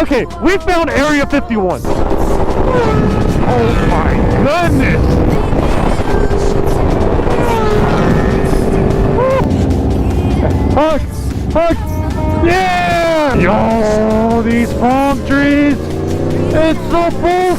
Okay, we found Area 51. Oh my goodness! Hug! Hug! Yeah! Yo, these palm trees! It's so full!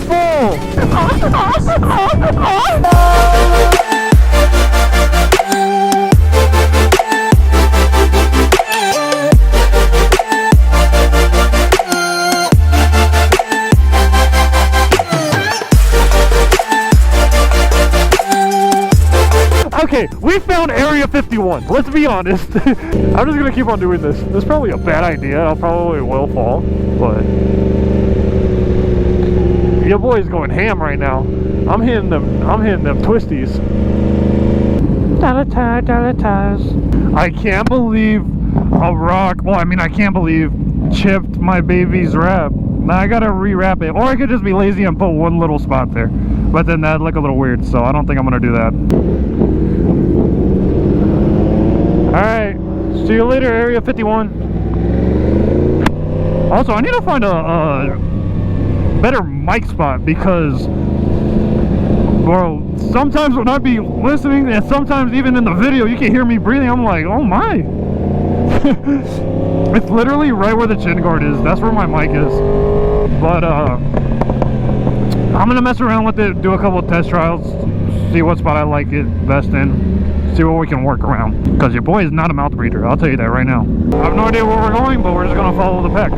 Okay, we found Area 51. Let's be honest. I'm just gonna keep on doing this. This is probably a bad idea. I'll probably will fall, but your boy's going ham right now. I'm hitting them twisties. I can't believe a rock. Well, I mean, I can't believe chipped my baby's wrap. Now I gotta rewrap it, or I could just be lazy and put one little spot there. But then that'd look a little weird, so I don't think I'm gonna do that. Alright, see you later, Area 51. Also, I need to find a better mic spot because, bro, sometimes when I be listening and sometimes even in the video you can hear me breathing, I'm like, oh my. It's literally right where the chin guard is. That's where my mic is. But I'm gonna mess around with it, do a couple of test trials, see what spot I like it best in, see what we can work around. Because your boy is not a mouth breather, I'll tell you that right now. I have no idea where we're going, but we're just gonna follow the pack.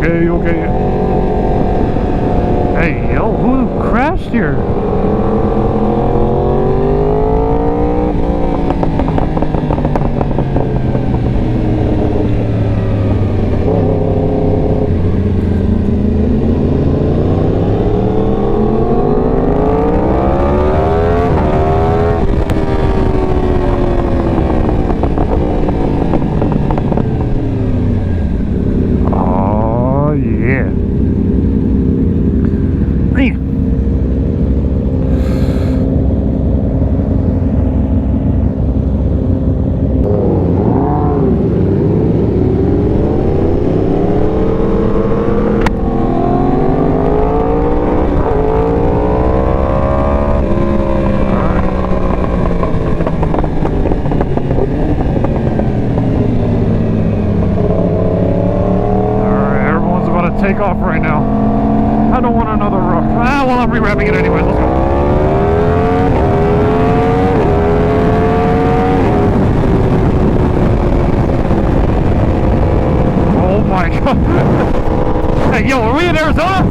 Okay. Hey, yo, who crashed here? Take off right now. I don't want another rock. Well, I'm rewrapping it anyways. Let's go. Oh my god. Hey, yo, are we in Arizona?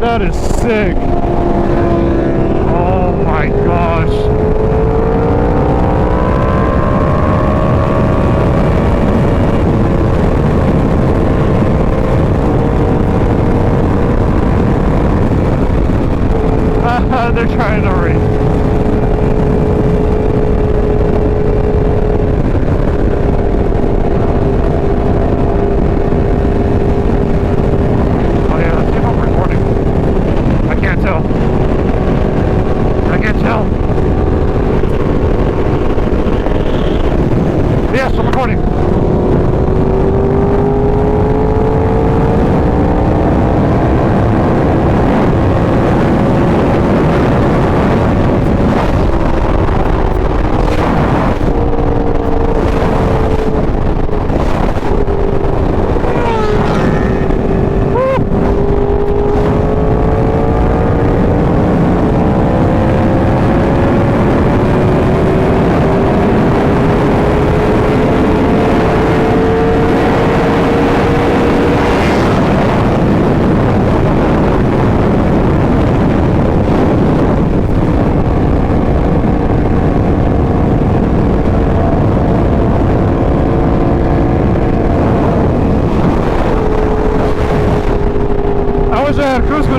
That is sick. Oh my gosh. They're trying to race. I can't tell.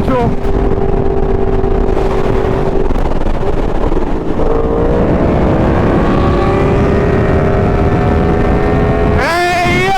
neutral. Hey, yo!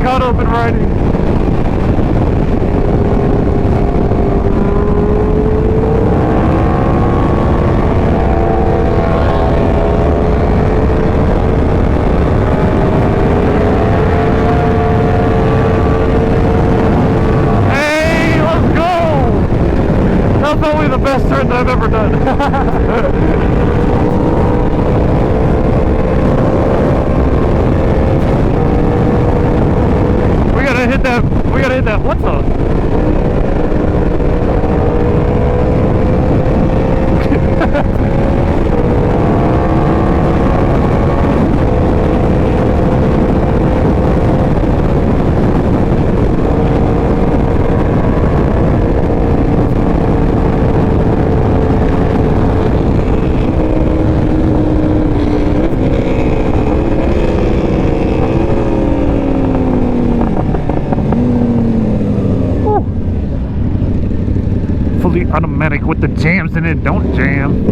Caught up in riding. Hey, let's go! That's probably the best turn that I've ever done. We gotta hit that. What the? Automatic with the jams in it, don't jam.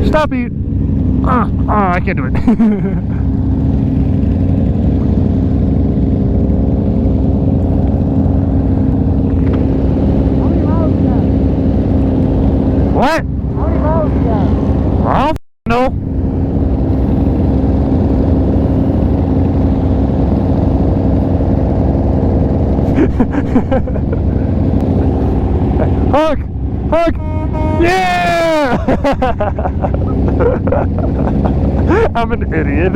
Stop it! I can't do it. What? How many miles you got? I don't know. Hug! Hug! Yeah! I'm an idiot.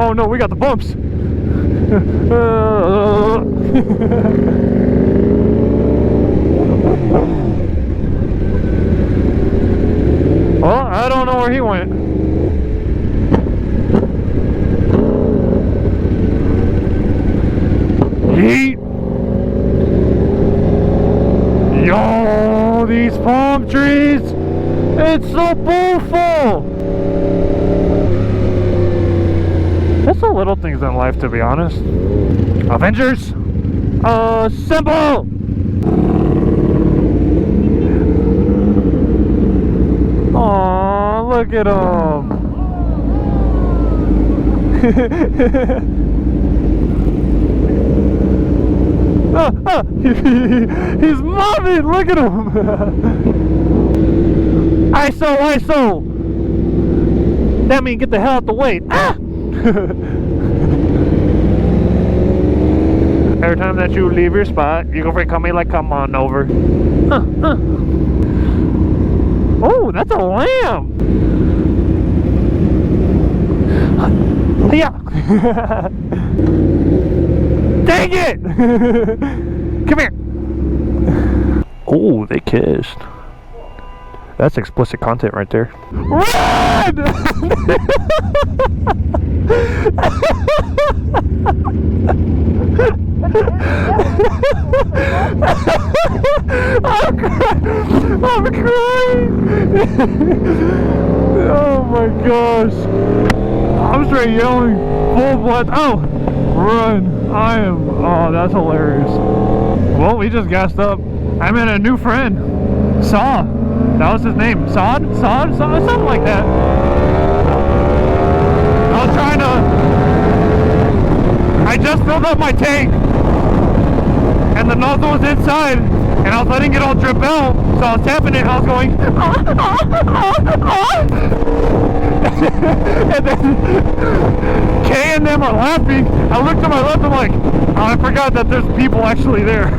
Oh no, we got the bumps. Well, I don't know where he went. Yeet. Yo, these palm trees. It's so beautiful. That's the little things in life, to be honest. Avengers, assemble! Aww, look at him. He's mobbing, look at him. ISO, ISO. That means get the hell out the way. Ah! Every time that you leave your spot, your girlfriend call me like, come on over. Oh, that's a lamb. Yeah. Dang it! Come here. Oh, they kissed. That's explicit content right there. Run! I'm crying. Oh my gosh. I'm straight yelling, full blood. Oh, run. Oh, that's hilarious. Well, we just gassed up. I met a new friend, Saw. That was his name. Sod, something like that. I was trying to. I just filled up my tank, and the nozzle was inside, and I was letting it all drip out. So I was tapping it, and I was going. And then Kay and them are laughing. I looked to my left, I'm like, oh, I forgot that there's people actually there.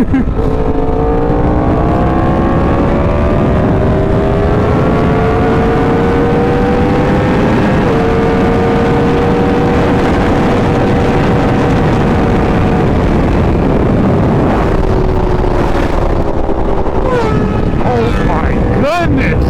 Oh my goodness!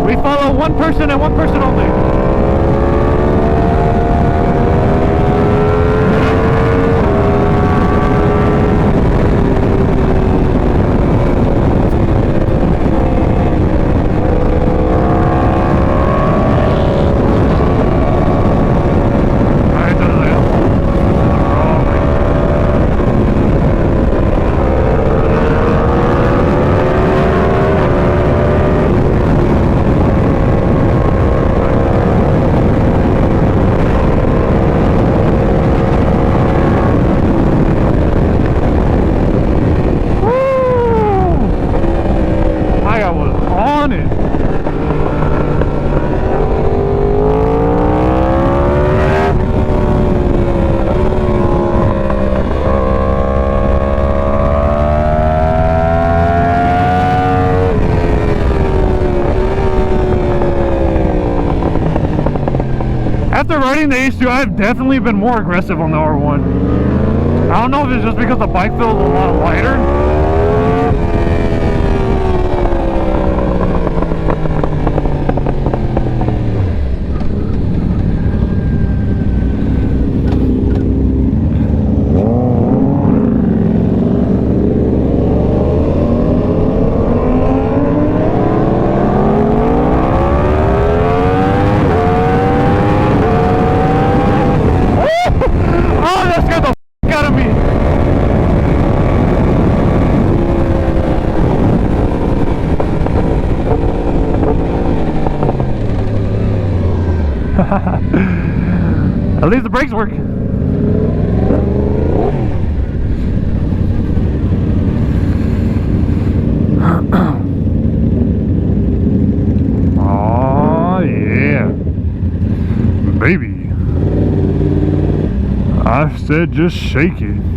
We follow one person and one person only. After riding the H2, I've definitely been more aggressive on the R1. I don't know if it's just because the bike feels a lot lighter. At least the brakes work. Oh yeah, baby. I said just shake it.